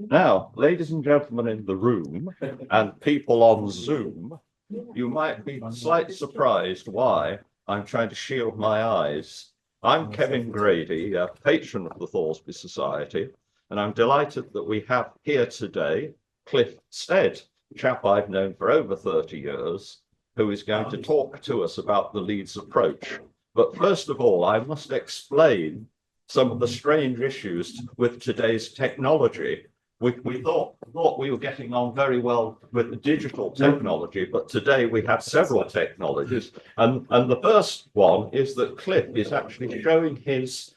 Now, ladies and gentlemen in the room and people on Zoom, you might be slightly surprised why I'm trying to shield my eyes. I'm Kevin Grady, a patron of the Thoresby Society, and I'm delighted that we have here today Clifford Stead, a chap I've known for over 30 years, who is going to talk to us about the Leeds Approach. But first of all, I must explain some of the strange issues with today's technology. We thought we were getting on very well with the digital technology, but today we have several technologies. And the first one is that Cliff is actually showing his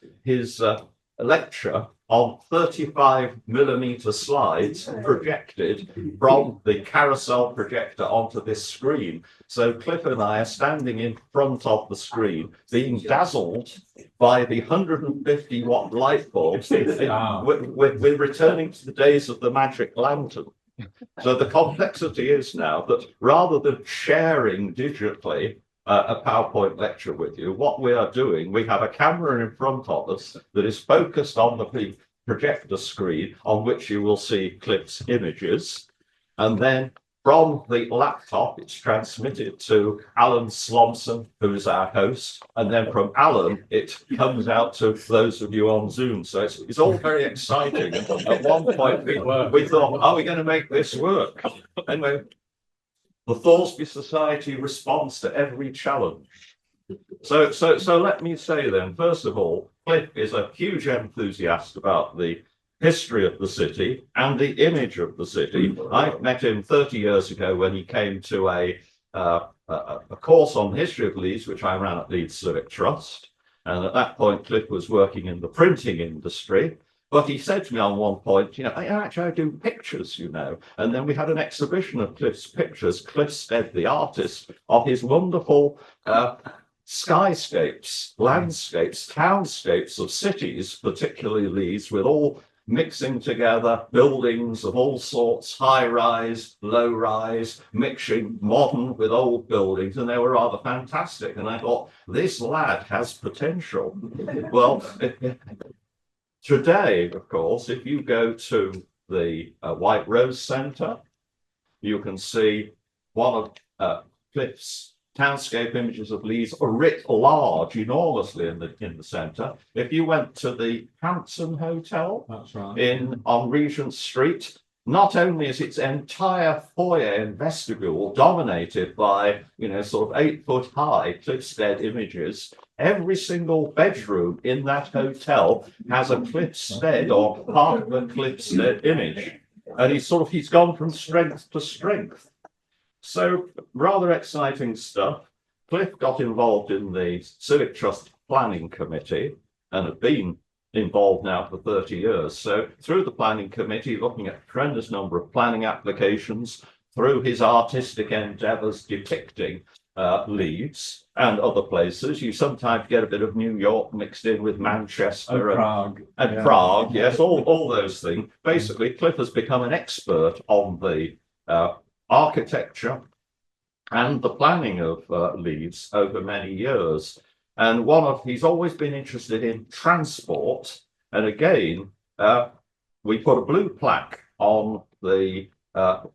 lecture on 35mm slides projected from the carousel projector onto this screen. So Cliff and I are standing in front of the screen, being dazzled by the 150-watt light bulbs. We're returning to the days of the magic lantern. So the complexity is now that rather than sharing digitally a PowerPoint lecture with you, what we are doing, we have a camera in front of us that is focused on the projector screen on which you will see Cliff's images. And then from the laptop, it's transmitted to Alan Slomson, who is our host. And then from Alan, it comes out to those of you on Zoom. So it's all very exciting. At one point, we thought, are we going to make this work? Anyway, the Thoresby Society responds to every challenge. So let me say then, first of all, Cliff is a huge enthusiast about the history of the city and the image of the city. I met him 30 years ago when he came to a course on the history of Leeds, which I ran at Leeds Civic Trust. And at that point, Cliff was working in the printing industry. But he said to me on one point, I do pictures, And then we had an exhibition of Cliff's pictures, Cliff Stead, the artist, of his wonderful skyscapes, landscapes, townscapes of cities, particularly Leeds, with all mixing together buildings of all sorts, high-rise, low-rise, mixing modern with old buildings, and they were rather fantastic. And I thought, this lad has potential. Well, today, of course, if you go to the White Rose Centre, you can see one of Cliff's townscape images of Leeds writ large, enormously in the centre. If you went to the Hampton Hotel, that's right, on Regent Street, not only is its entire foyer and vestibule dominated by, sort of 8-foot high Cliff Stead images, every single bedroom in that hotel has a Cliff Stead or part of a Cliff Stead image. And he's gone from strength to strength. So rather exciting stuff. Cliff got involved in the Civic Trust Planning Committee and had been involved now for 30 years. So through the planning committee, looking at a tremendous number of planning applications, through his artistic endeavors depicting Leeds and other places, you sometimes get a bit of New York mixed in with Manchester and Prague, yes, all those things. Basically, Cliff has become an expert on the architecture and the planning of Leeds over many years. And he's always been interested in transport. And again, we put a blue plaque on the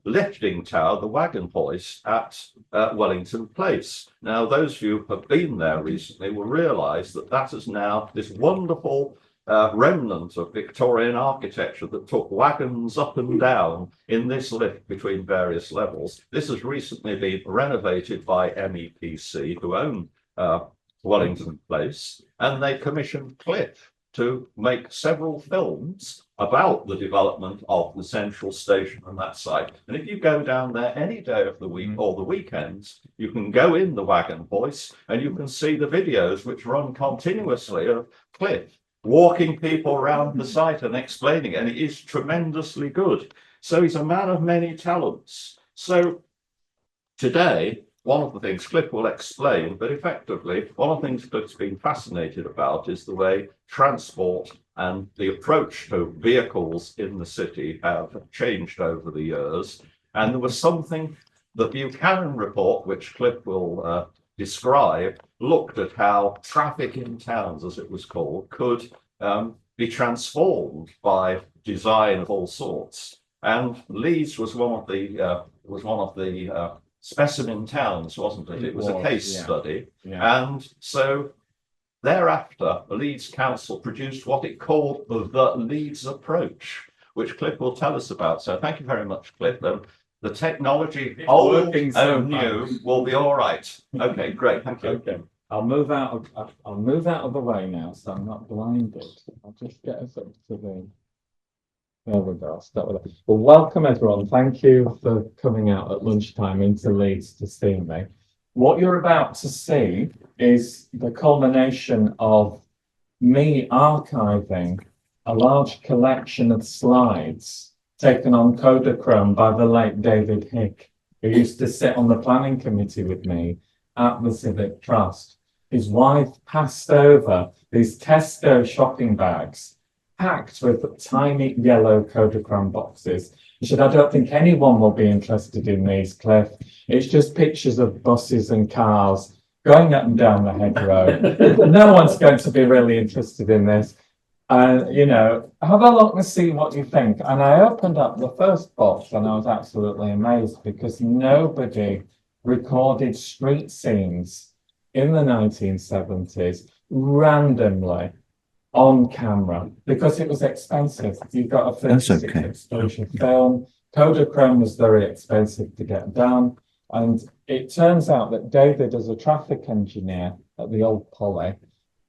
lifting tower, the wagon hoist at Wellington Place. Now, those of you who have been there recently will realise that is now this wonderful remnant of Victorian architecture that took wagons up and down in this lift between various levels. This has recently been renovated by MEPC, who own Wellington Place, and they commissioned Cliff to make several films about the development of the central station and that site. And if you go down there any day of the week or the weekends, you can go in the wagon hoist and you can see the videos which run continuously of Cliff walking people around the site and explaining, and it is tremendously good. So he's a man of many talents. So today, one of the things Cliff will explain, but effectively, one of the things Cliff's been fascinated about is the way transport and the approach to vehicles in the city have changed over the years. And there was something, the Buchanan report, which Cliff will describe, looked at how traffic in towns, as it was called, could be transformed by design of all sorts. And Leeds was one of the specimen towns, wasn't it? It was a case study. Yeah. And so thereafter, the Leeds Council produced what it called the Leeds Approach, which Cliff will tell us about. So thank you very much, Cliff. The technology, It's old working so and new, fast. will be all right. Okay, great. Thank you. Okay. I'll move out of the way now, so I'm not blinded. I'll just get us up to the. There we go. I'll start with that. Well, welcome everyone. Thank you for coming out at lunchtime into Leeds to see me. What you're about to see is the culmination of me archiving a large collection of slides taken on Kodachrome by the late David Hick, who used to sit on the planning committee with me at the Civic Trust. His wife passed over these Tesco shopping bags packed with tiny yellow Kodachrome boxes. She said, I don't think anyone will be interested in these, Cliff. It's just pictures of buses and cars going up and down the hedgerow. No one's going to be really interested in this. And, have a look and see what you think. And I opened up the first box and I was absolutely amazed because nobody recorded street scenes in the 1970s randomly on camera because it was expensive. You got a 36 exposure film. Kodachrome was very expensive to get done. And it turns out that David, as a traffic engineer at the old Poly,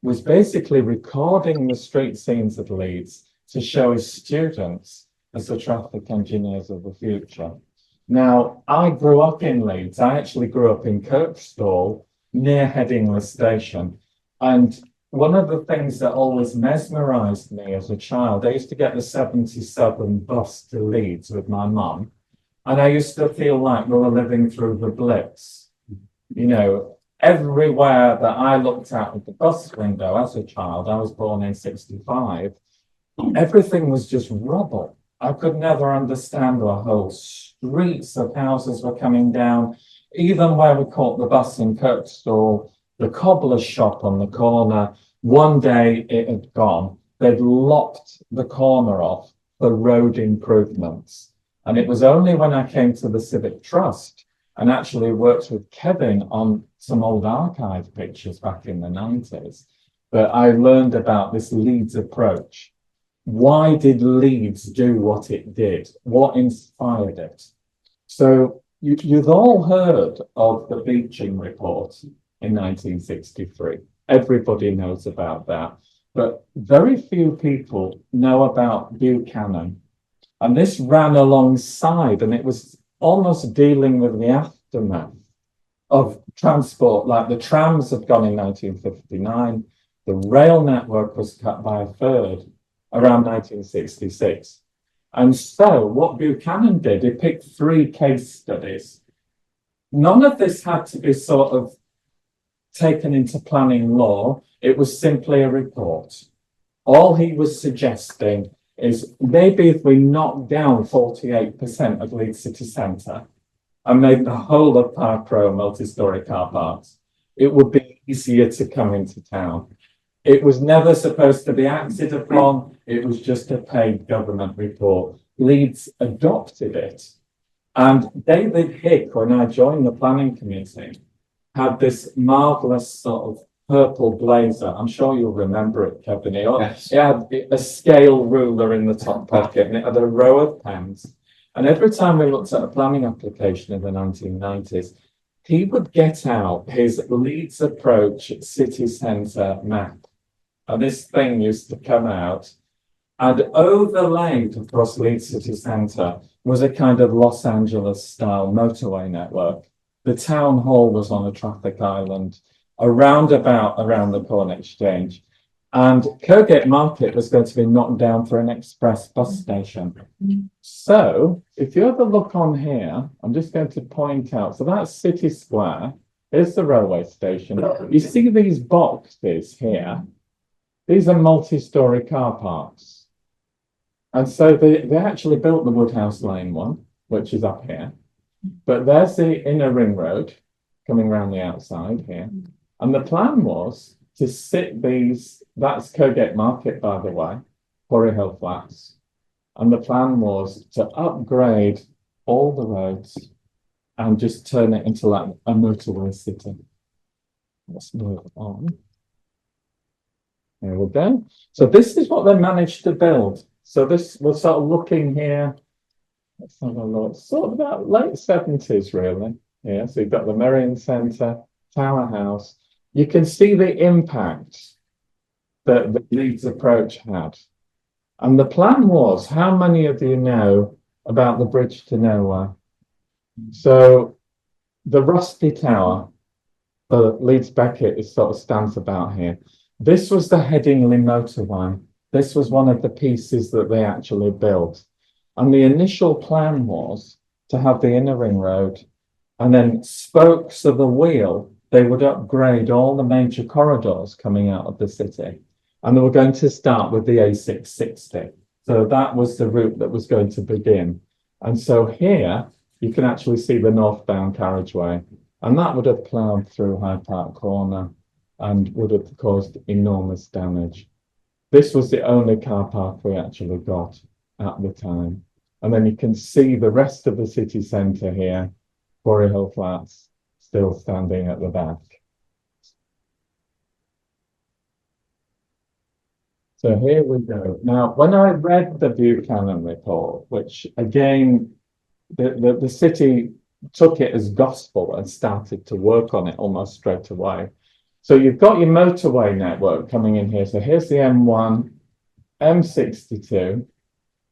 was basically recording the street scenes of Leeds to show his students as the traffic engineers of the future. Now, I grew up in Leeds. I actually grew up in Kirkstall, near Headingley Station. And one of the things that always mesmerized me as a child, I used to get the 77 bus to Leeds with my mum, and I used to feel like we were living through the Blitz. Everywhere that I looked out of the bus window as a child, I was born in 65, everything was just rubble. I could never understand the whole streets of houses were coming down, even where we caught the bus in Kirkstall. The cobbler's shop on the corner, one day it had gone. They'd locked the corner off for road improvements. And it was only when I came to the Civic Trust and actually worked with Kevin on some old archive pictures back in the 90s that I learned about this Leeds approach. Why did Leeds do what it did? What inspired it? So you've all heard of the Beeching Report in 1963. Everybody knows about that. But very few people know about Buchanan. And this ran alongside, and it was almost dealing with the aftermath of transport. Like the trams had gone in 1959. The rail network was cut by a third around 1966. And so what Buchanan did, he picked 3 case studies. None of this had to be sort of taken into planning law. It was simply a report. All he was suggesting is maybe if we knock down 48% of Leeds city centre and made the whole of Park Row multi-storey car parks, it would be easier to come into town. It was never supposed to be acted upon. It was just a paid government report. Leeds adopted it. And David Hick, when I joined the planning committee, had this marvelous sort of purple blazer. I'm sure you'll remember it, Kevin. Yes. It had a scale ruler in the top pocket and it had a row of pens. And every time we looked at a planning application in the 1990s, he would get out his Leeds Approach city centre map. And this thing used to come out, and overlaid across Leeds city centre was a kind of Los Angeles style motorway network. The town hall was on a traffic island, a roundabout around the Corn Exchange, and Kirkgate Market was going to be knocked down for an express bus station. So if you have a look on here, I'm just going to point out, so that's City Square, here's the railway station. You see these boxes here? These are multi-storey car parks. And so they actually built the Woodhouse Lane one, which is up here. But there's the inner ring road coming around the outside here. And the plan was to sit these, that's Kirkgate Market, by the way. Quarry Hill Flats. And the plan was to upgrade all the roads and just turn it into like a motorway city. Let's move on. There we go. So this is what they managed to build. So this, we're sort of looking here. Let's have a look. Sort of about late 70s, really. Yeah, so you've got the Merrion Centre, Tower House. You can see the impact that the Leeds Approach had. And the plan was, how many of you know about the Bridge to Nowhere? So the Rusty Tower, the Leeds Beckett, is sort of stands about here. This was the Headingley motorway. This was one of the pieces that they actually built. And the initial plan was to have the inner ring road, and then spokes of the wheel, they would upgrade all the major corridors coming out of the city. And they were going to start with the A660. So that was the route that was going to begin. And so here, you can actually see the northbound carriageway. And that would have ploughed through Hyde Park Corner and would have caused enormous damage. This was the only car park we actually got at the time. And then you can see the rest of the city centre here, Quarry Hill Flats, still standing at the back. So here we go. Now, when I read the Buchanan report, which again, the city took it as gospel and started to work on it almost straight away. So you've got your motorway network coming in here. So here's the M1, M62.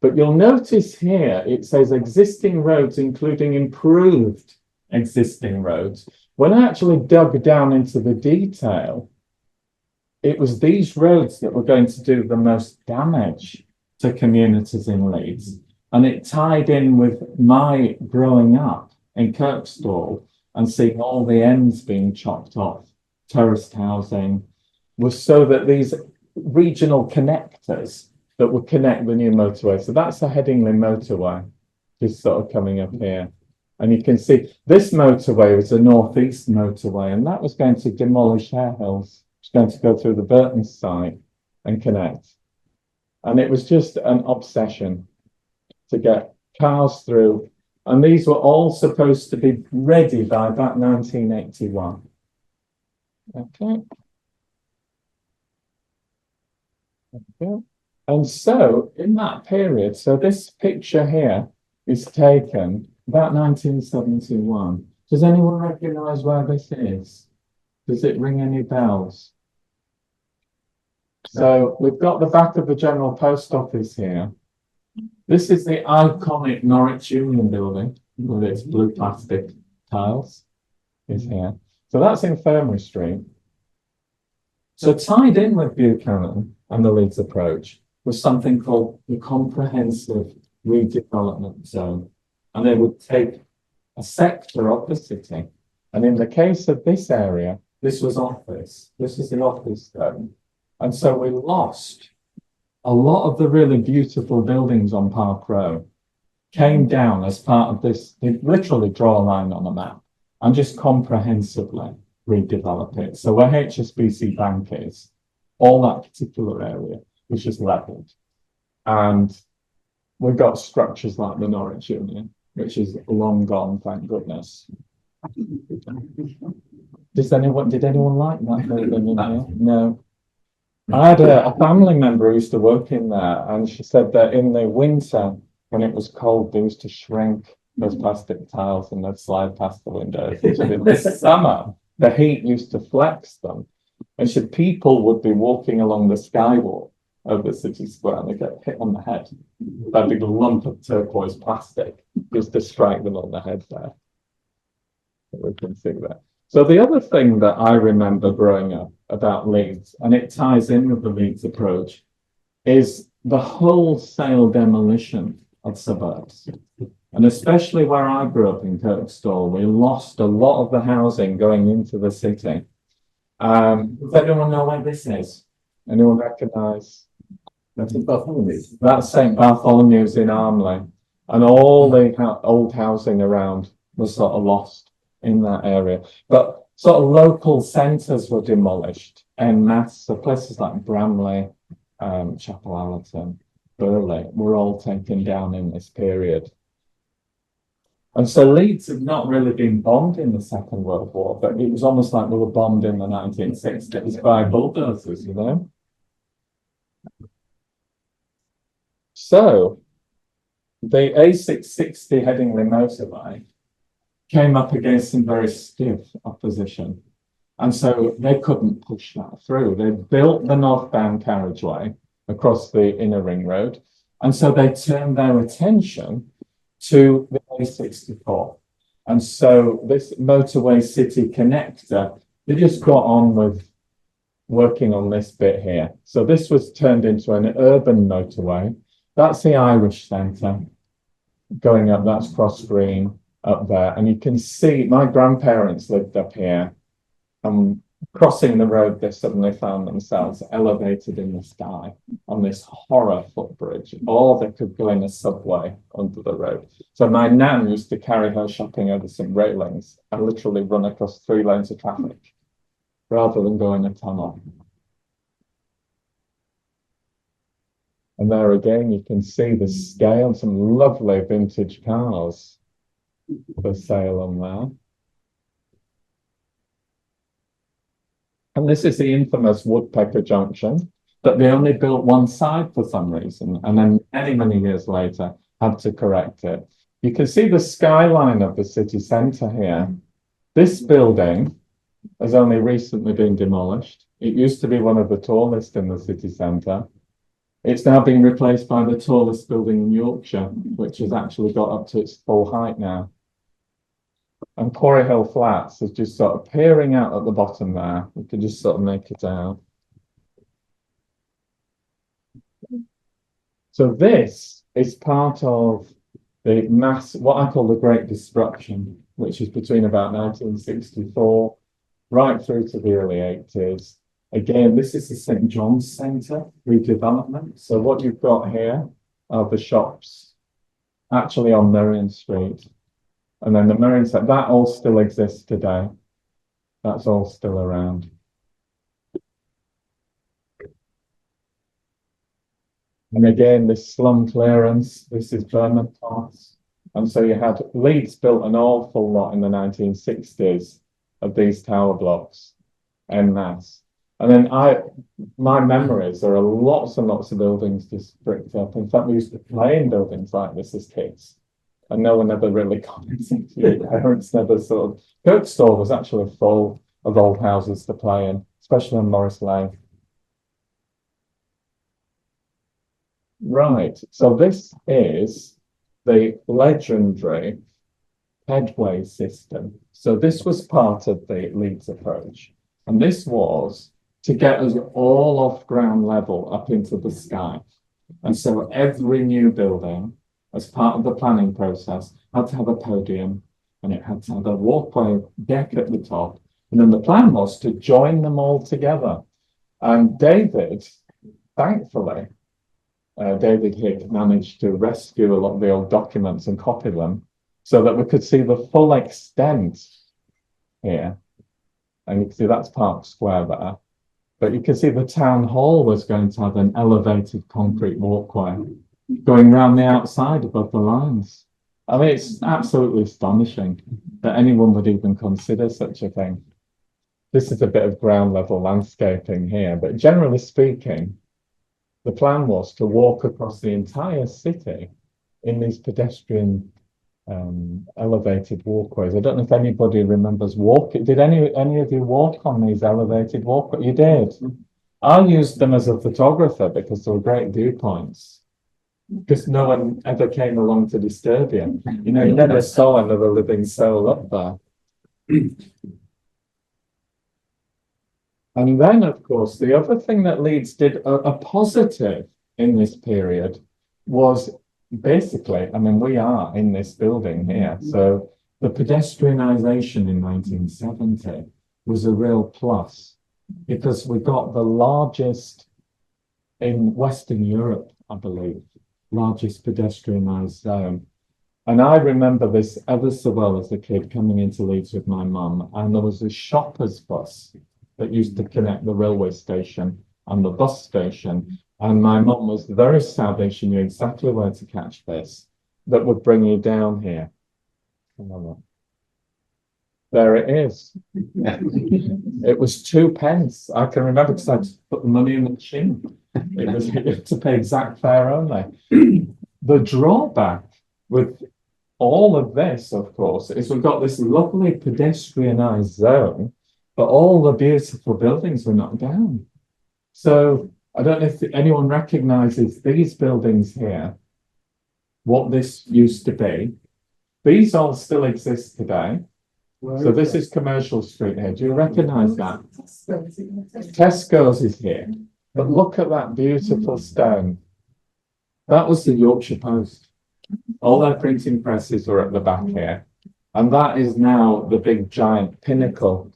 But you'll notice here, it says existing roads, including improved existing roads. When I actually dug down into the detail, it was these roads that were going to do the most damage to communities in Leeds. And it tied in with my growing up in Kirkstall and seeing all the ends being chopped off, terraced housing, was so that these regional connectors that would connect the new motorway. So that's the Headingley motorway, just sort of coming up here. And you can see this motorway was a northeast motorway, and that was going to demolish Hare Hills. It's going to go through the Burton site and connect. And it was just an obsession to get cars through. And these were all supposed to be ready by about 1981. Okay. Okay. And so in that period, so this picture here is taken about 1971. Does anyone recognize where this is? Does it ring any bells? So we've got the back of the General Post Office here. This is the iconic Norwich Union building with its blue plastic tiles is here. So that's Infirmary Street. So tied in with Buchanan and the Leeds Approach was something called the Comprehensive Redevelopment Zone. And they would take a sector of the city. And in the case of this area, this was office. This is the office zone. And so we lost a lot of the really beautiful buildings on Park Row, came down as part of this. They literally draw a line on a map and just comprehensively redevelop it. So where HSBC Bank is, all that particular area was just leveled. And we've got structures like the Norwich Union, which is long gone, thank goodness. Did anyone like that building in here? No. I had a family member who used to work in there, and she said that in the winter, when it was cold, they used to shrink those plastic tiles and they'd slide past the windows. In the summer, the heat used to flex them. And so people would be walking along the skywalk of the city square and they get hit on the head. That big lump of turquoise plastic just to strike them on the head there. We can see that. So the other thing that I remember growing up about Leeds, and it ties in with the Leeds Approach, is the wholesale demolition of suburbs. And especially where I grew up in Kirkstall, we lost a lot of the housing going into the city. Does anyone know where this is? Anyone recognise? That's St. Bartholomew's. That's St. Bartholomew's in Armley. And all the old housing around was sort of lost in that area. But sort of local centres were demolished en masse. So places like Bramley, Chapel Allerton, Burley were all taken down in this period. And so Leeds had not really been bombed in the Second World War, but it was almost like we were bombed in the 1960s by bulldozers, you know? So the A660 Headingley motorway came up against some very stiff opposition. And so they couldn't push that through. They built the northbound carriageway across the inner ring road. And so they turned their attention to the A64. And so this motorway city connector, they just got on with working on this bit here. So this was turned into an urban motorway. That's the Irish Centre going up, that's Cross Green up there. And you can see my grandparents lived up here. And crossing the road, they suddenly found themselves elevated in the sky on this horror footbridge, or they could go in a subway under the road. So my nan used to carry her shopping over some railings and literally run across 3 lanes of traffic rather than go in a tunnel. And there again, you can see the scale, some lovely vintage cars for sale on there. And this is the infamous Woodpecker Junction that they only built one side for some reason, and then many years later had to correct it. You can see the skyline of the city centre here. This building has only recently been demolished. It used to be one of the tallest in the city centre. It's now been replaced by the tallest building in Yorkshire, which has actually got up to its full height now. And Quarry Hill Flats is just sort of peering out at the bottom there. You can just sort of make it out. So this is part of the mass, what I call the Great Disruption, which is between about 1964 right through to the early 80s. Again, this is the St. John's Centre redevelopment. So what you've got here are the shops actually on Merrion Street. And then the Merrion Centre, that all still exists today. That's all still around. And again, this slum clearance, this is Vermontos. And so you had Leeds built an awful lot in the 1960s of these tower blocks en masse. And then my memories, there are lots and lots of buildings just bricked up. In fact, we used to play in buildings like this as kids. And no one ever really commented. Parents never sort of. Kirkstall was actually full of old houses to play in, especially on Morris Lane. Right, so this is the legendary headway system. So this was part of the Leeds Approach. And this was to get us all off ground level up into the sky. And so every new building, as part of the planning process, had to have a podium and it had to have a walkway deck at the top. And then the plan was to join them all together. And David, thankfully, David Hick managed to rescue a lot of the old documents and copy them so that we could see the full extent here. And you can see that's Park Square there. But you can see the town hall was going to have an elevated concrete walkway going round the outside above the lines. I mean, it's absolutely astonishing that anyone would even consider such a thing. This is a bit of ground level landscaping here, but generally speaking, the plan was to walk across the entire city in these pedestrian elevated walkways. I don't know if anybody remembers walking. Did any of you walk on these elevated walkways? You did. I used them as a photographer because they were great viewpoints. Because no one ever came along to disturb you. You know, you never saw another living soul up there. And then, of course, the other thing that Leeds did a positive in this period was basically, I mean, we are in this building here. So the pedestrianisation in 1970 was a real plus because we got the largest in Western Europe, I believe, largest pedestrianised zone. And I remember this ever so well as a kid coming into Leeds with my mum, and there was a shopper's bus that used to connect the railway station and the bus station. And my mum was very savvy. She knew exactly where to catch this that would bring you down here. There it is. It was 2p. I can remember because I just put the money in the machine. It was to pay exact fare only. The drawback with all of this, of course, is we've got this lovely pedestrianised zone, but all the beautiful buildings were knocked down. So I don't know if anyone recognises these buildings here, what this used to be. These all still exist today. So this is Commercial Street here. Do you recognise that? Tesco's is here. But look at that beautiful stone. That was the Yorkshire Post. All their printing presses were at the back here. And that is now the big giant pinnacle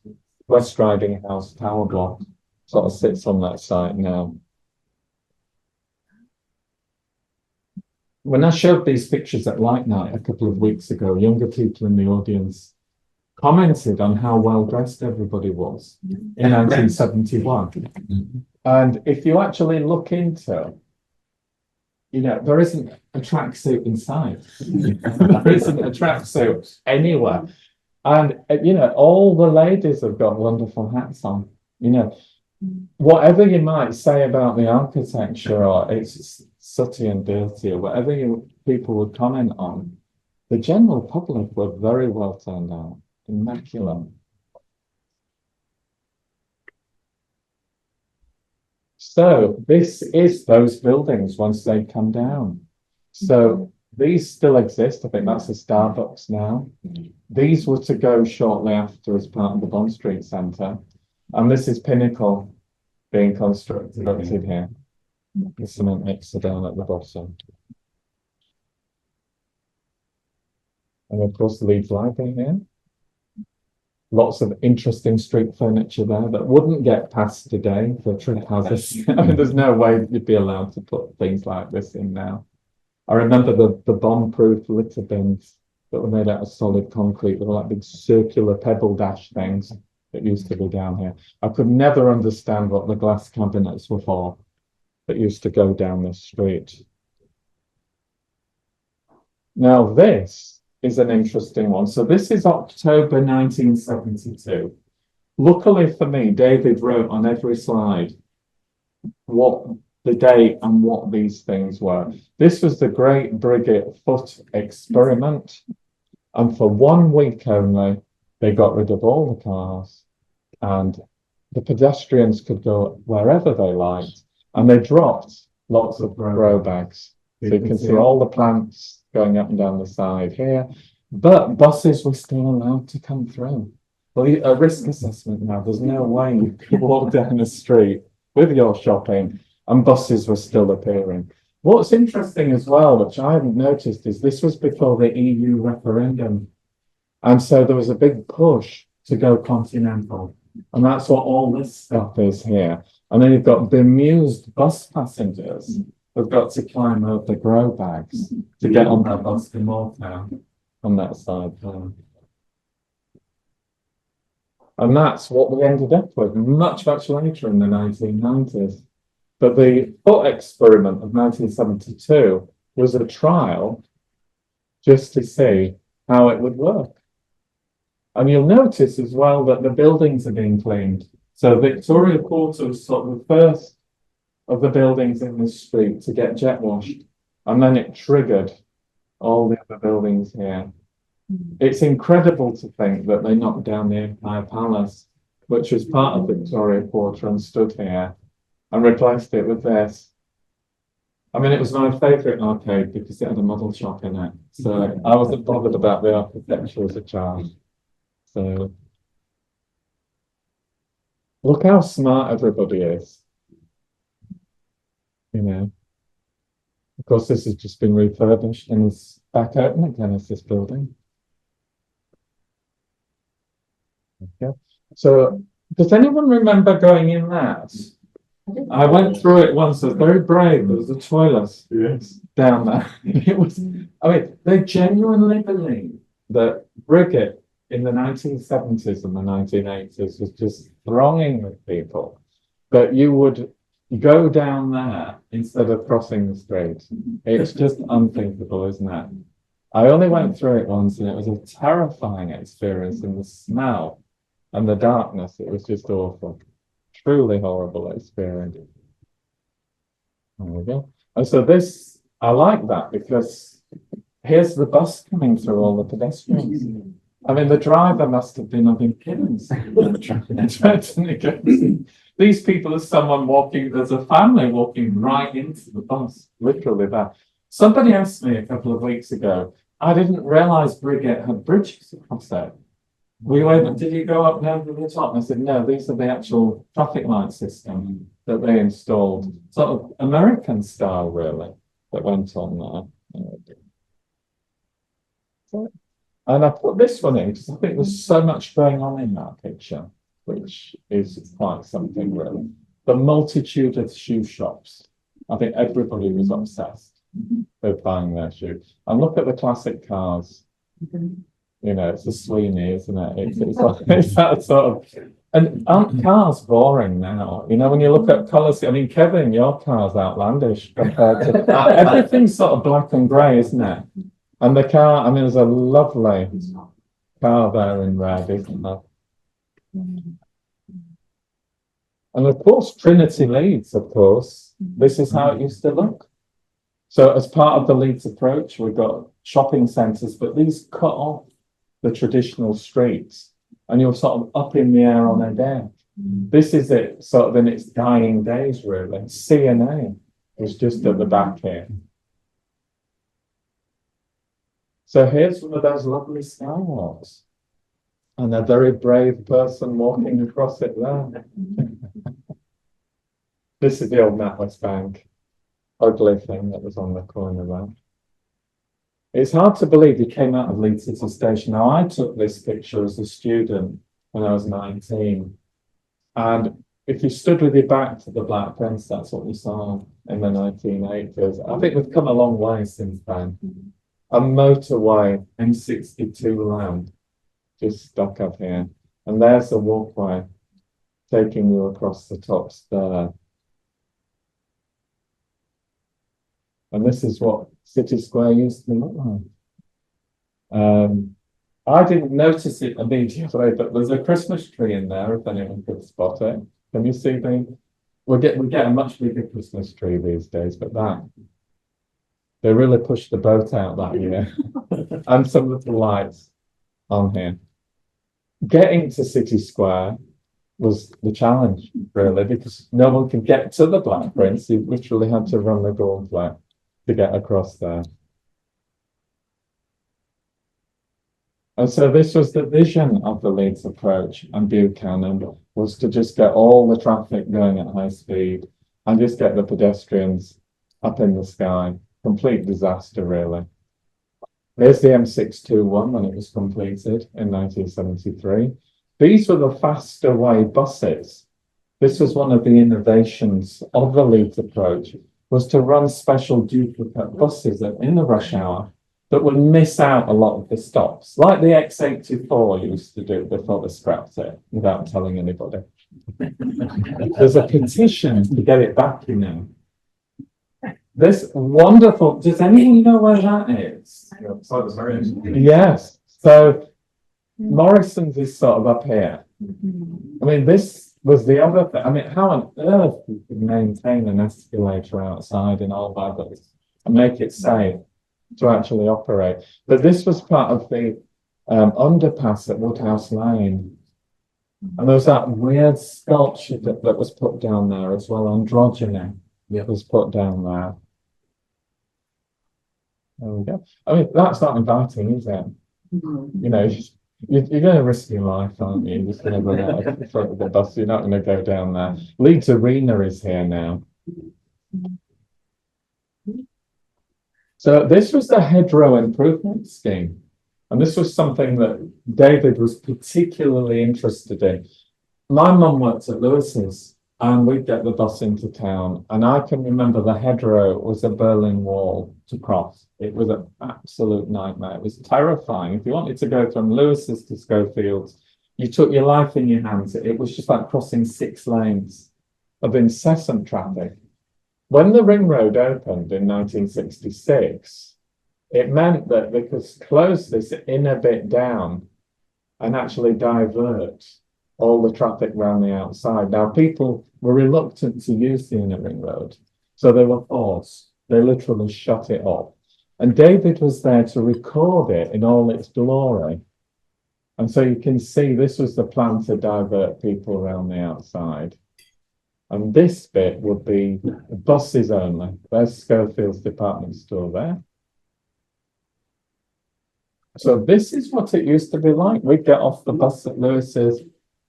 West Riding House tower block. Sort of sits on that site now. When I showed these pictures at Light Night a couple of weeks ago, younger people in the audience commented on how well dressed everybody was in 1971. And if you actually look into, there isn't a tracksuit inside. There isn't a tracksuit anywhere. And, all the ladies have got wonderful hats on. Whatever you might say about the architecture or it's sooty and dirty or whatever people would comment on, the general public were very well turned out. Immaculate. So this is those buildings once they come down. So these still exist. I think that's a Starbucks now. These were to go shortly after as part of the Bond Street Centre. And this is Pinnacle being constructed here. The cement mixer down at the bottom. And of course the Leeds Library here. Lots of interesting street furniture there that wouldn't get past today for trip houses. I mean, there's no way you'd be allowed to put things like this in now. I remember the bomb-proof litter bins that were made out of solid concrete. They were like big circular pebble dash things that used to be down here. I could never understand what the glass cabinets were for that used to go down this street. Now this is an interesting one. So this is October 1972. Luckily for me, David wrote on every slide what the date and what these things were. This was the Great Brigate Foot experiment. And for 1 week only, they got rid of all the cars and the pedestrians could go wherever they liked. And they dropped lots of grow bags. So you can see all the plants going up and down the side here, but buses were still allowed to come through. Well, a risk assessment now, there's no way you could walk down the street with your shopping and buses were still appearing. What's interesting as well, which I hadn't noticed, is this was before the EU referendum. And so there was a big push to go continental. And that's what all this stuff is here. And then you've got bemused bus passengers who've got to climb over the grow bags to get on that bus to Moortown on that side there. And that's what we ended up with much, much later in the 1990s. But the foot experiment of 1972 was a trial just to see how it would work. And you'll notice as well that the buildings are being cleaned. So Victoria Quarter was sort of the first of the buildings in this street to get jet washed. And then it triggered all the other buildings here. It's incredible to think that they knocked down the Empire Palace, which was part of Victoria Quarter and stood here, and replaced it with this. I mean, it was my favourite arcade because it had a model shop in it. So I wasn't bothered about the architecture as a child. So look how smart everybody is. You know, of course, this has just been refurbished and is back open again as this building. Okay. So does anyone remember going in that? I went through it once. I was very brave. There was a toilet down there. It was, I mean, they genuinely believe that Brigate in the 1970s and the 1980s was just thronging with people. But you go down there instead of crossing the street. It's just unthinkable, isn't it? I only went through it once and it was a terrifying experience, and the smell and the darkness, it was just awful. Truly horrible experience. There we go. And so this, I like that because here's the bus coming through all the pedestrians. I mean, the driver must have been having kittens. These people are someone walking, there's a family walking right into the bus, literally that. Somebody asked me a couple of weeks ago, I didn't realize Brighett had bridges across it. We went, did you go up there to the top? And I said, no, these are the actual traffic light system that they installed. Sort of American style, really, that went on there. And I put this one in because I think there's so much going on in that picture, which is quite something, really. The multitude of shoe shops. I think everybody was obsessed with buying their shoes. And look at the classic cars. You know, it's a Sweeney, isn't it? It's like, it's that sort of. And aren't cars boring now? You know, when you look at colours, I mean, Kevin, your car's outlandish compared to everything's sort of black and grey, isn't it? And the car, I mean, there's a lovely car there in red, isn't there? And of course, Trinity Leeds, of course, this is how it used to look. So as part of the Leeds Approach, we've got shopping centres, but these cut off the traditional streets and you're sort of up in the air on a day. This is it sort of in its dying days, really. C&A was just at the back here. So here's one of those lovely skywalks. And a very brave person walking across it there. This is the old NatWest Bank. Ugly thing that was on the corner there. It's hard to believe he came out of Leeds City Station. Now, I took this picture as a student when I was 19. And if you stood with your back to the Black Prince, that's what we saw in the 1980s. I think we've come a long way since then. A motorway, M62 land, just stuck up here. And there's the walkway taking you across the tops there. And this is what City Square used to look like. I didn't notice it immediately, but there's a Christmas tree in there, if anyone could spot it. Can you see we get a much bigger Christmas tree these days, but they really pushed the boat out that year. And some of the lights on here. Getting to City Square was the challenge, really, because no one could get to the Black Prince. You literally had to run the gauntlet to get across there. And so this was the vision of the Leeds Approach and Buchanan, was to just get all the traffic going at high speed and just get the pedestrians up in the sky. Complete disaster, really. There's the M621 when it was completed in 1973. These were the faster way buses. This was one of the innovations of the Leeds Approach, was to run special duplicate buses in the rush hour that would miss out a lot of the stops, like the X84 used to do before they scrapped it without telling anybody. There's a petition to get it back, you know. This wonderful, does anyone know where that is? Yes. So Morrison's is sort of up here. I mean, this was the other thing. I mean, how on earth you could maintain an escalator outside in all that and make it safe to actually operate? But this was part of the underpass at Woodhouse Lane. And there was that weird sculpture that was put down there as well, androgyny. It was put down there. There we go. I mean, that's not inviting, is it? You know, you're going to risk your life, aren't you? You're just going to run out in front of the bus. You're not going to go down there. Leeds Arena is here now. So this was the hedgerow improvement scheme. And this was something that David was particularly interested in. My mum worked at Lewis's, and we'd get the bus into town. And I can remember the hedgerow was a Berlin Wall to cross. It was an absolute nightmare. It was terrifying. If you wanted to go from Lewis's to Schofields, you took your life in your hands. It was just like crossing 6 lanes of incessant traffic. When the ring road opened in 1966, it meant that they could close this inner bit down and actually divert all the traffic around the outside. Now, people were reluctant to use the inner ring road, so they were forced. They literally shut it off. And David was there to record it in all its glory. And so you can see this was the plan to divert people around the outside. And this bit would be buses only. There's Schofield's department store there. So this is what it used to be like. We'd get off the bus at Lewis's.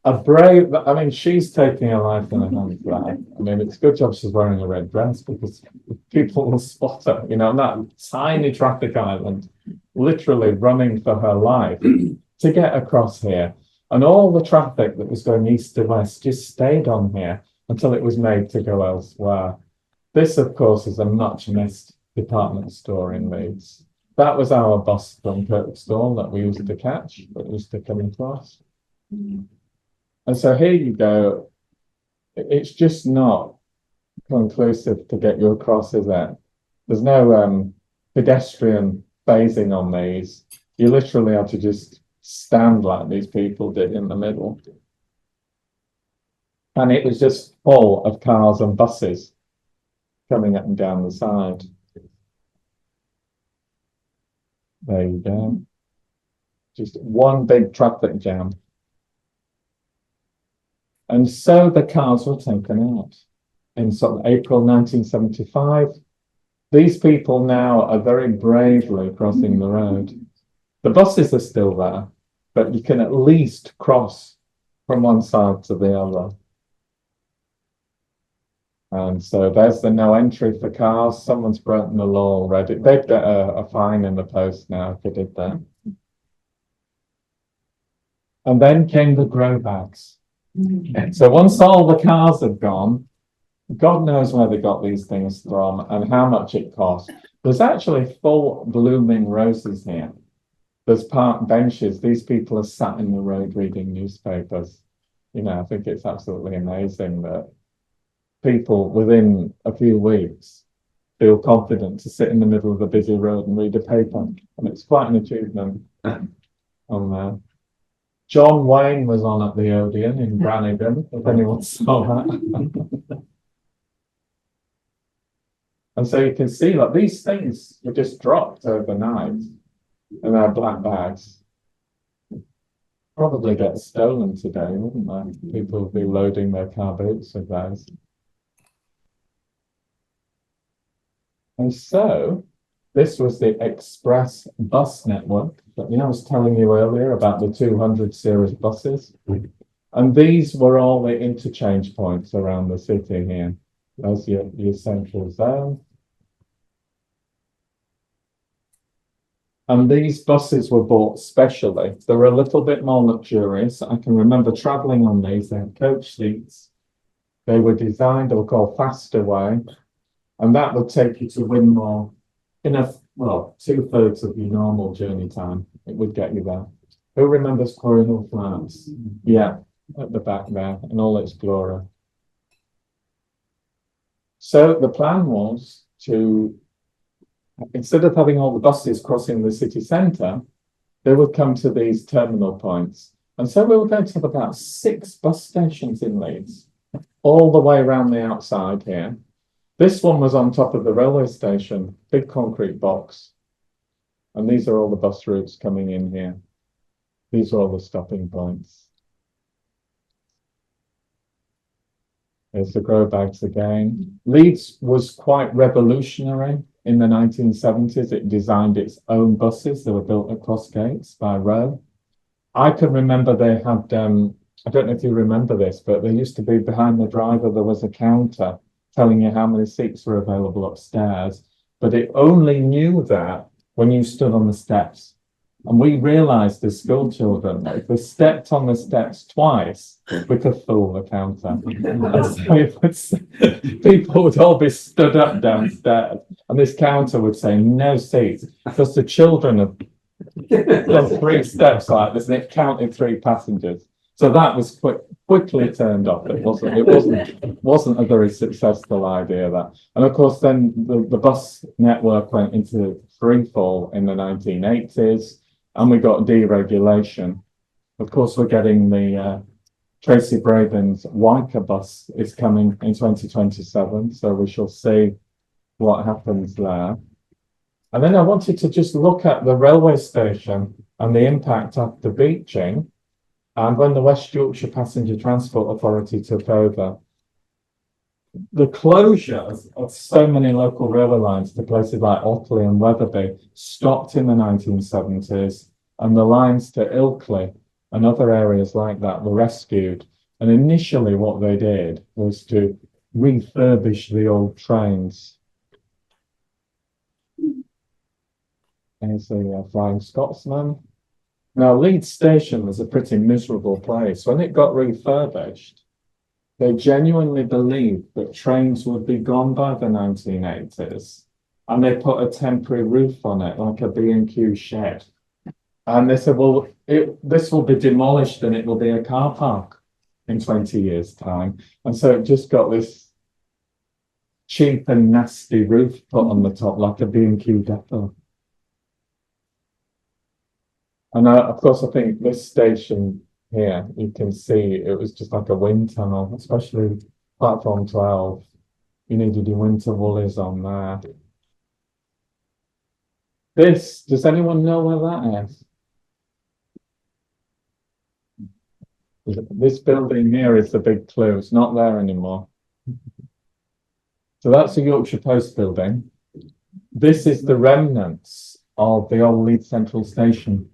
I mean, she's taking her life in her hands there. I mean, it's a good job she's wearing a red dress because people will spot her, you know, on that tiny traffic island, literally running for her life to get across here. And all the traffic that was going east to west just stayed on here until it was made to go elsewhere. This, of course, is a much missed department store in Leeds. That was our bus from Kirkstall that we used to catch, that used to come across. And so here you go. It's just not conclusive to get you across, is it? There's no pedestrian phasing on these. You literally have to just stand like these people did in the middle. And it was just full of cars and buses coming up and down the side. There you go. Just one big traffic jam. And so the cars were taken out in sort of April 1975. These people now are very bravely crossing the road. The buses are still there, but you can at least cross from one side to the other. And so there's the no entry for cars. Someone's broken the law already. They'd get a fine in the post now if they did that. And then came the grow bags. So once all the cars had gone, God knows where they got these things from and how much it cost. There's actually full blooming roses here. There's park benches. These people are sat in the road reading newspapers. You know, I think it's absolutely amazing that people within a few weeks feel confident to sit in the middle of a busy road and read a paper. And it's quite an achievement on there. John Wayne was on at the Odeon in Brannigan, if anyone saw that. And so you can see that these things were just dropped overnight in their black bags. Probably get stolen today, wouldn't they? People would be loading their car boots with those. And so this was the express bus network that I was telling you earlier about the 200 series buses. And these were all the interchange points around the city here. There's your central zone. And these buses were bought specially. They were a little bit more luxurious. I can remember travelling on these. They had coach seats. They were designed, they were called Fastaway. And that would take you to Winmore in 2/3 of your normal journey time. It would get you there. Who remembers Quarry Hill Flats? Yeah, at the back there in all its glory. So the plan was to, instead of having all the buses crossing the city centre, they would come to these terminal points. And so we were going to have about 6 bus stations in Leeds, all the way around the outside here. This one was on top of the railway station, big concrete box. And these are all the bus routes coming in here. These are all the stopping points. There's the grow bags again. Leeds was quite revolutionary in the 1970s. It designed its own buses. They were built across gates by row. I can remember they had, I don't know if you remember this, but there used to be behind the driver, there was a counter telling you how many seats were available upstairs, but it only knew that when you stood on the steps. And we realised as school children that if we stepped on the steps twice, we could fool the counter. And so people would all be stood up downstairs, and this counter would say no seats, because the children have done 3 steps like this, and it counted 3 passengers. So that was quick. quickly turned off. It wasn't a very successful idea, that. And of course, then the bus network went into free fall in the 1980s, and we got deregulation. Of course, we're getting the Tracy Braben's Wyker bus is coming in 2027, so we shall see what happens there. And then I wanted to just look at the railway station and the impact after beaching, and when the West Yorkshire Passenger Transport Authority took over. The closures of so many local railway lines to places like Otley and Wetherby stopped in the 1970s, and the lines to Ilkley and other areas like that were rescued. And initially what they did was to refurbish the old trains. There's the Flying Scotsman. Now, Leeds Station was a pretty miserable place. When it got refurbished, they genuinely believed that trains would be gone by the 1980s, and they put a temporary roof on it, like a B&Q shed. And they said, well, this will be demolished and it will be a car park in 20 years' time. And so it just got this cheap and nasty roof put on the top, like a B&Q depot. And of course, I think this station here, you can see it was just like a wind tunnel, especially platform 12. You needed your winter woolies on there. Does anyone know where that is? This building here is the big clue. It's not there anymore. So that's the Yorkshire Post building. This is the remnants of the old Leeds Central Station,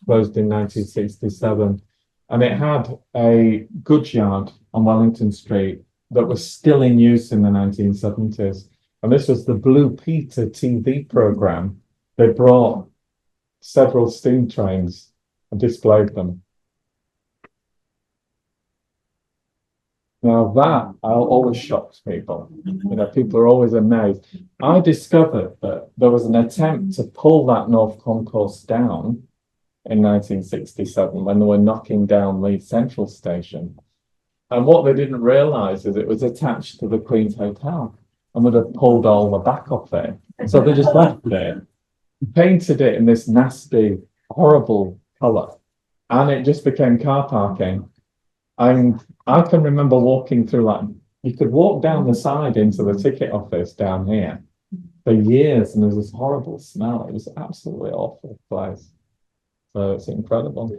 closed in 1967. And it had a goods yard on Wellington Street that was still in use in the 1970s. And this was the Blue Peter TV program. They brought several steam trains and displayed them. Now that always shocks people. You know, people are always amazed. I discovered that there was an attempt to pull that North Concourse down in 1967 when they were knocking down Leeds Central Station. And what they didn't realise is it was attached to the Queen's Hotel and would have pulled all the back off it. So they just left it, painted it in this nasty, horrible colour, and it just became car parking. And I can remember walking through, like, you could walk down the side into the ticket office down here for years, and there was this horrible smell. It was an absolutely awful place. So it's incredible.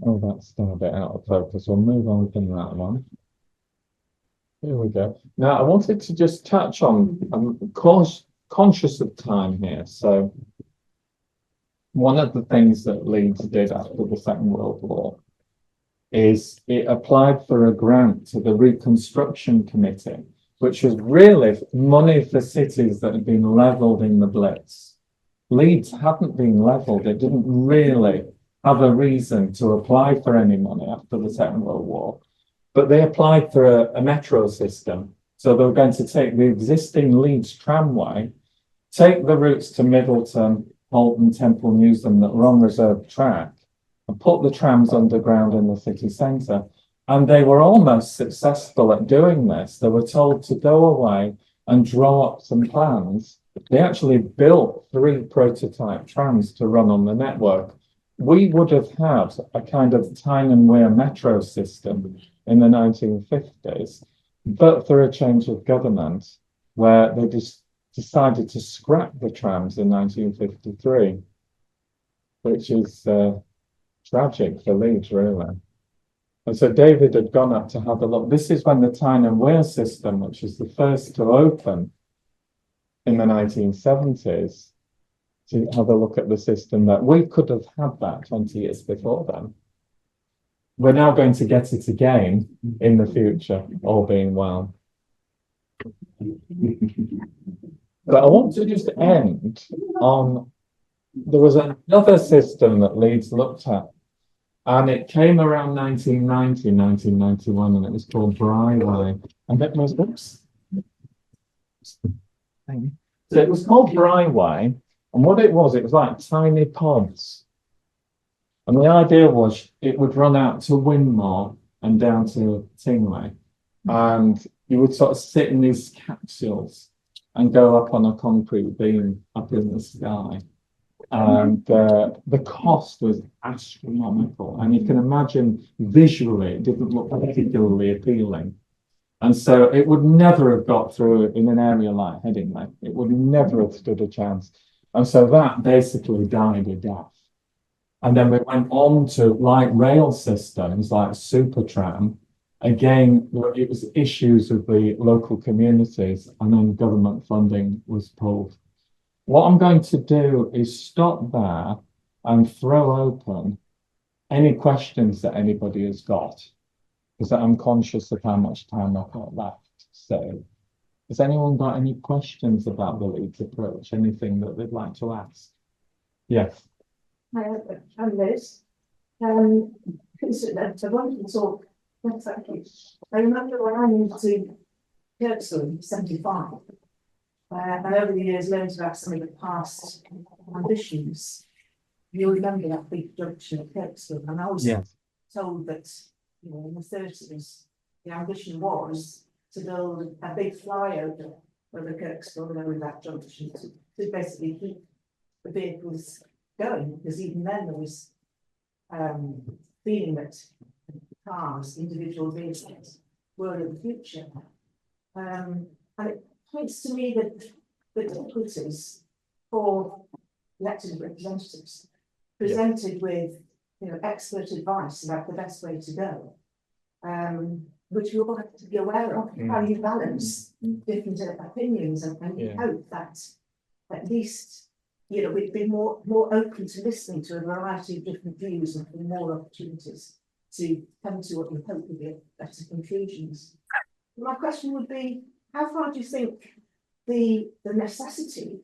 Oh, that's still a bit out of focus. We'll move on from that one. Here we go. Now, I wanted to just touch on, I'm conscious of time here. So one of the things that Leeds did after the Second World War is it applied for a grant to the Reconstruction Committee, which was really money for cities that had been levelled in the Blitz. Leeds hadn't been levelled. It didn't really have a reason to apply for any money after the Second World War. But they applied for a metro system. So they were going to take the existing Leeds tramway, take the routes to Middleton, Bolton, Temple, Newsham that were on reserved track, and put the trams underground in the city centre. And they were almost successful at doing this. They were told to go away and draw up some plans. They actually built 3 prototype trams to run on the network. We would have had a kind of Tyne and Wear metro system in the 1950s, but for a change of government where they just decided to scrap the trams in 1953, which is tragic for Leeds, really. And so David had gone up to have a look. This is when the Tyne and Wear system, which was the first to open in the 1970s, to have a look at the system that we could have had that 20 years before then. We're now going to get it again in the future, all being well. But I want to just end on, there was another system that Leeds looked at, and it came around 1990, 1991, and it was called Bryway. And it was, So it was called Bryway, and what it was like tiny pods. And the idea was it would run out to Winmore and down to Tingley. And you would sort of sit in these capsules and go up on a concrete beam up in the sky. And the cost was astronomical. And you can imagine visually, it didn't look particularly appealing. And so it would never have got through in an area like Headingley. It would never have stood a chance. And so that basically died a death. And then we went on to light rail systems like super tram. Again, it was issues with the local communities, and then government funding was pulled. What I'm going to do is stop there and throw open any questions that anybody has got, because I'm conscious of how much time I've got left. So, has anyone got any questions about the Leeds approach? Anything that they'd like to ask? Yes. I'm Liz. It's a wonderful talk. Exactly. I remember when I moved to Kirkstall in 75, and over the years learned about some of the past ambitions. You'll remember that big junction at Kirkstall, and I was told that, you know, in the 30s, the ambition was to build a big flyover over Kirkstall and over that junction to basically keep the vehicles going, because even then there was feeling that cars, individual vehicles, were in the future. And it points to me that the difficulties for elected representatives presented with, you know, expert advice about the best way to go, which we all have to be aware of, how you balance different opinions, and you hope that at least, you know, we'd be more open to listening to a variety of different views and for more opportunities to come to what we hope will be better conclusions. My question would be, how far do you think the necessity,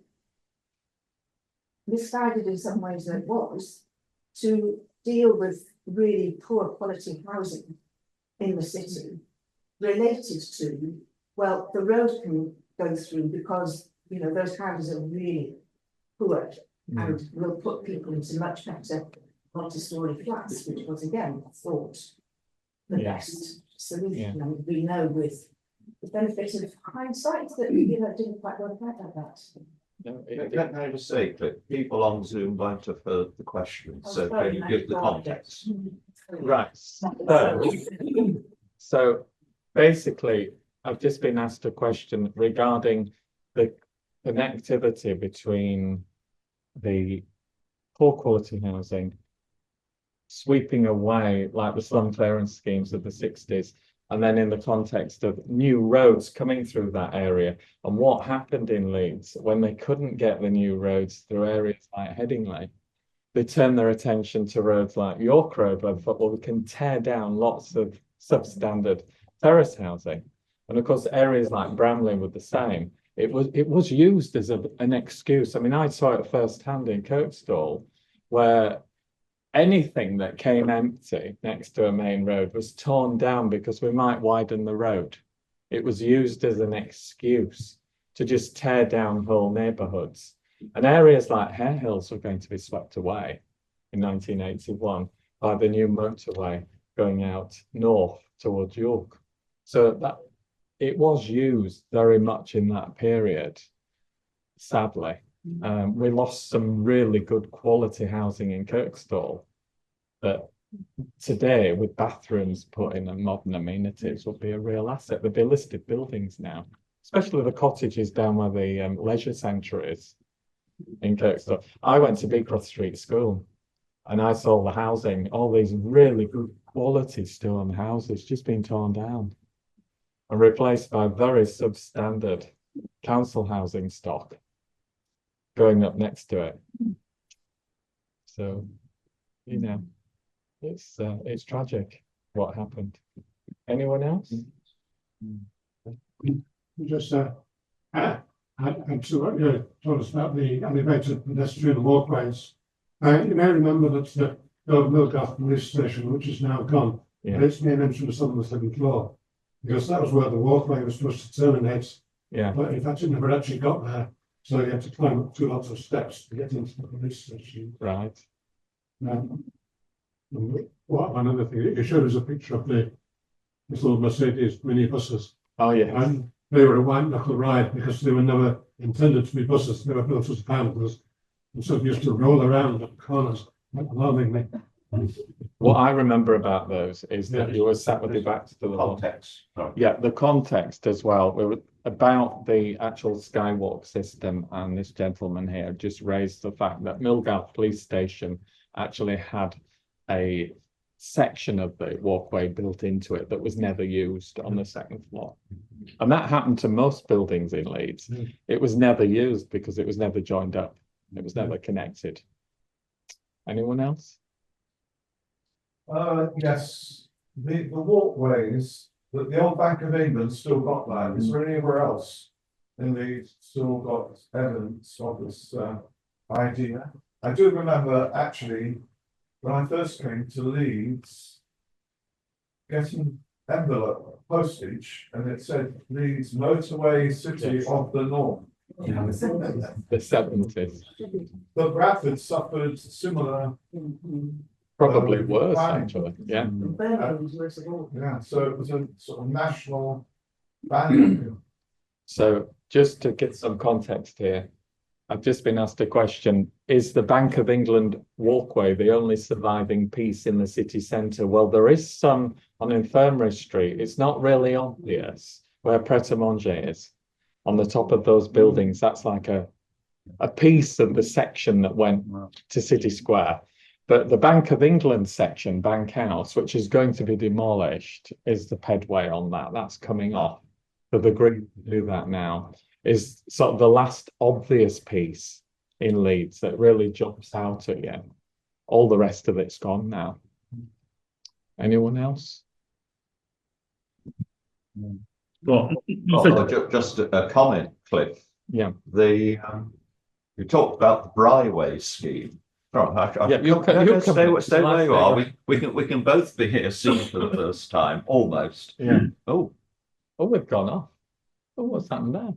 misguided in some ways that it was, to deal with really poor quality housing in the city related to, well, the road can go through because, you know, those houses are really poor and will put people into much better multi-storey flats, which was again thought the best solution. And we know with the benefit of hindsight that, you know, it didn't quite work out like that. Let me just say that people on Zoom won't have heard the question, so can you give the context? Right. So basically, I've just been asked a question regarding the connectivity between the poor quality housing sweeping away like the slum clearance schemes of the 60s, and then in the context of new roads coming through that area. And what happened in Leeds when they couldn't get the new roads through areas like Headingley, they turned their attention to roads like York Road, where they thought, well, we can tear down lots of substandard terrace housing. And of course, areas like Bramley were the same. It was used as an excuse. I mean, I saw it firsthand in Kirkstall, where anything that came empty next to a main road was torn down because we might widen the road. It was used as an excuse to just tear down whole neighbourhoods. And areas like Hare Hills were going to be swept away in 1981 by the new motorway going out north towards York. So that it was used very much in that period, sadly. We lost some really good quality housing in Kirkstall that today, with bathrooms put in and modern amenities, would be a real asset. They'd be listed buildings now, especially the cottages down where the leisure centre is in Kirkstall. I went to Beecroft Street School and I saw the housing, all these really good quality stone houses just being torn down and replaced by very substandard council housing stock going up next to it. So, you know, it's tragic what happened. Anyone else? Just add to what you told us about the elevated pedestrian walkways. You may remember that the old Millgarth police station, which is now gone, its main entrance on the 7th floor, because that was where the walkway was supposed to terminate. But in fact, it never actually got there. So you had to climb up 2 lots of steps to get into the police station. Right. What another thing, it showed us a picture of this little Mercedes minibuses, Oh, yeah. and they were a white knuckle ride because they were never intended to be buses. They were built as vans, and so they used to roll around at corners, alarmingly. What I remember about those is that you were sat with your back to the wall. Context. Sorry. Yeah, the context as well. We were about the actual skywalk system, and this gentleman here just raised the fact that Millgarth Police Station actually had a section of the walkway built into it that was never used on the second floor. And that happened to most buildings in Leeds. It was never used because it was never joined up. It was never connected. Anyone else? Yes, the walkways, the old Bank of England still got that. Is there anywhere else in the still got evidence of this idea? I do remember actually when I first came to Leeds, getting envelope postage, and it said Leeds motorway city Yes. of the north. The 70s. But Bradford suffered similar. Probably worse, planning. actually. Yeah. Birmingham was worst of all. Yeah, so it was a sort of national ban. So just to get some context here, I've just been asked a question. Is the Bank of England walkway the only surviving piece in the city centre? Well, there is some on Infirmary Street. It's not really obvious where Pret-a-Manger is. On the top of those buildings, that's like a piece of the section that went to City Square. But the Bank of England section, Bank House, which is going to be demolished, is the pedway on that. That's coming off. So the agreed to do that now is sort of the last obvious piece in Leeds that really jumps out at you. All the rest of it's gone now. Anyone else? Just a comment, Cliff. Yeah. You talked about the Bryway scheme. Right, Yeah, you'll stay where you are. Right. We can both be here soon for the first time, almost. Yeah. Oh, We've gone off. Oh, what's happened there?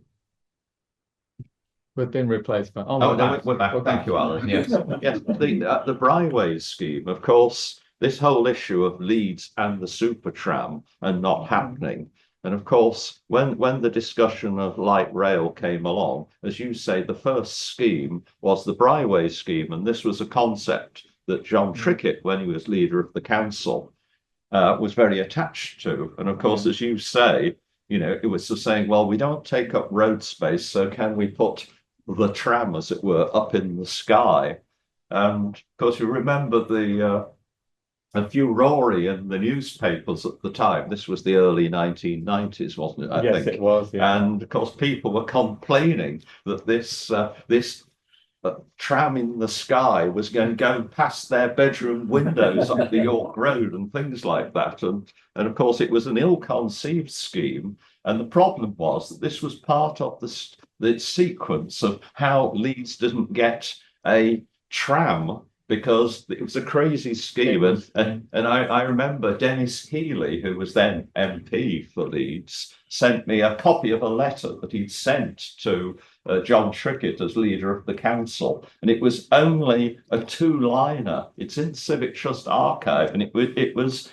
We've been replaced by. Oh, no, we're back. Thank you, Alan. Yes, yes. The Bryway scheme, of course. This whole issue of Leeds and the super tram and not happening. And of course, when the discussion of light rail came along, as you say, the first scheme was the Bryway scheme, and this was a concept that John Trickett, when he was leader of the council, was very attached to. And of course, as you say, you know, it was saying, well, we don't take up road space, so can we put the tram, as it were, up in the sky? And of course, you remember a furore in the newspapers at the time. This was the early 1990s, wasn't it? I Yes, think. it was. Yeah. And of course, people were complaining that this tram in the sky was going past their bedroom windows up the York Road and things like that. And of course, it was an ill-conceived scheme. And the problem was that this was part of the sequence of how Leeds didn't get a tram, because it was a crazy scheme. And I remember Dennis Healy, who was then MP for Leeds, sent me a copy of a letter that he'd sent to John Trickett as leader of the council. And it was only a 2-liner. It's in Civic Trust archive. And it was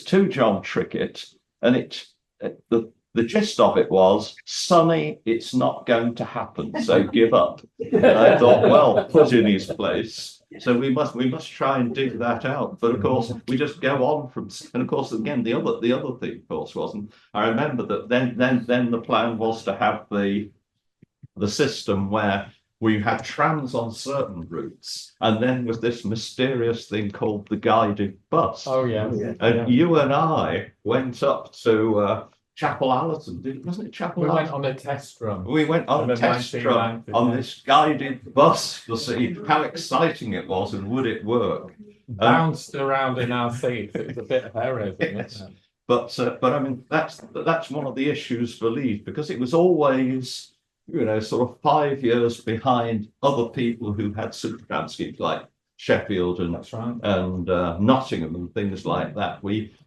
to John Trickett. And the gist of it was, Sonny, it's not going to happen, so give up. And I thought, well, put in his place. So we must try and dig that out. But of course, we just go on from, and of course, again, the other thing, of course, wasn't. I remember that then the plan was to have the system where we had trams on certain routes, and then was this mysterious thing called the guided bus. Oh yeah. And you and I went up to Chapel Allerton, wasn't it Chapel We Allerton? went on a test run. We went on a test run on this guided bus to see how exciting it was and would it work. Bounced around in our seats. It was a bit hairy, Yes. wasn't it? But I mean, that's one of the issues for Leeds, because it was always, you know, sort of 5 years behind other people who had supertram schemes like Sheffield and That's right. and Nottingham and things like that.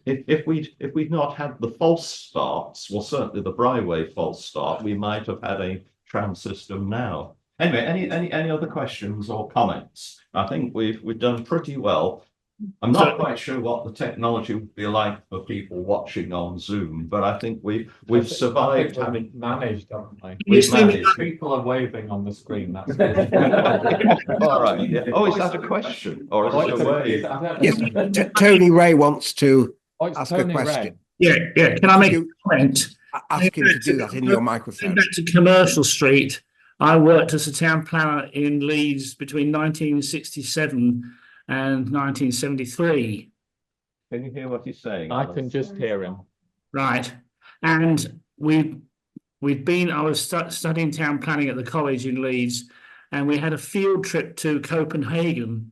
If we'd not had the false starts, well, certainly the Bryway false start, we might have had a tram system now. Anyway, any other questions or comments? I think we've done pretty well. I'm not quite sure what the technology would be like for people watching on Zoom, but I think we've survived having managed, haven't we? we've managed. People are waving on the screen, that's. All right. Yeah. Oh, is that a question or is it a wave? Yes, Tony Ray wants to ask a question. Yeah, can I make a comment? Ask him to do that in your Going microphone. back to Commercial Street, I worked as a town planner in Leeds between 1967 and 1973. Can you hear what he's saying? I can just hear him. Right. And I was studying town planning at the college in Leeds, and we had a field trip to Copenhagen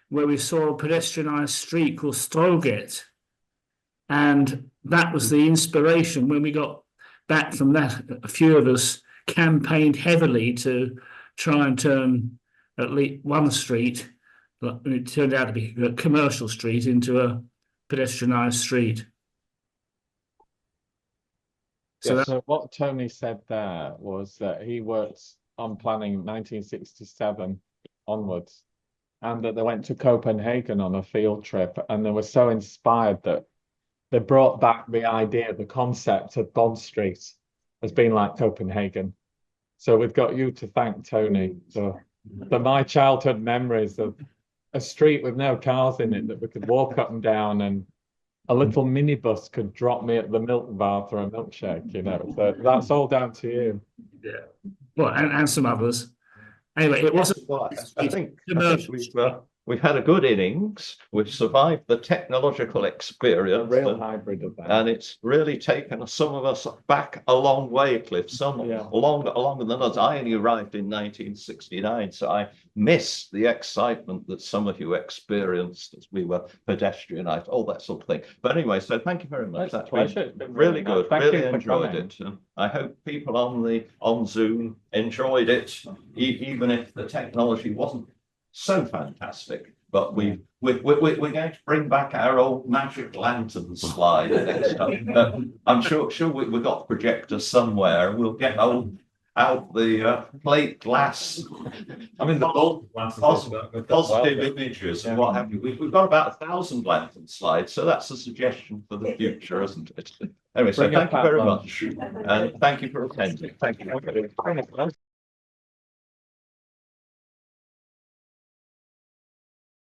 where we saw a pedestrianised street called Strøget. And that was the inspiration. When we got back from that, a few of us campaigned heavily to try and turn at least one street, it turned out to be a commercial street, into a pedestrianised street. So what Tony said there was that he worked on planning 1967 onwards, and that they went to Copenhagen on a field trip, and they were so inspired that they brought back the idea, the concept of Bond Street as being like Copenhagen. So we've got you to thank, Tony, for my childhood memories of a street with no cars in it that we could walk up and down, and a little minibus could drop me at the milk bar for a milkshake, you know. So that's all down to you. Yeah. Well, and some others. Anyway, it wasn't. Well, I think we've had a good innings. We've survived the technological experience. A real hybrid of that. And it's really taken some of us back a long way, Cliff. Some longer than others. I only arrived in 1969, so I missed the excitement that some of you experienced as we were pedestrianised, all that sort of thing. But anyway, so thank you very much. That's been really good. Really enjoyed it. And I hope people on Zoom enjoyed it, even if the technology wasn't so fantastic. But we're going to bring back our old magic lantern slide next time. I'm sure we've got projectors somewhere. We'll get out the plate glass. I mean the positive images and what have you. We've got about 1,000 lantern slides, so that's a suggestion for the future, isn't it? Anyway, so thank you very much, and thank you for attending. Thank you.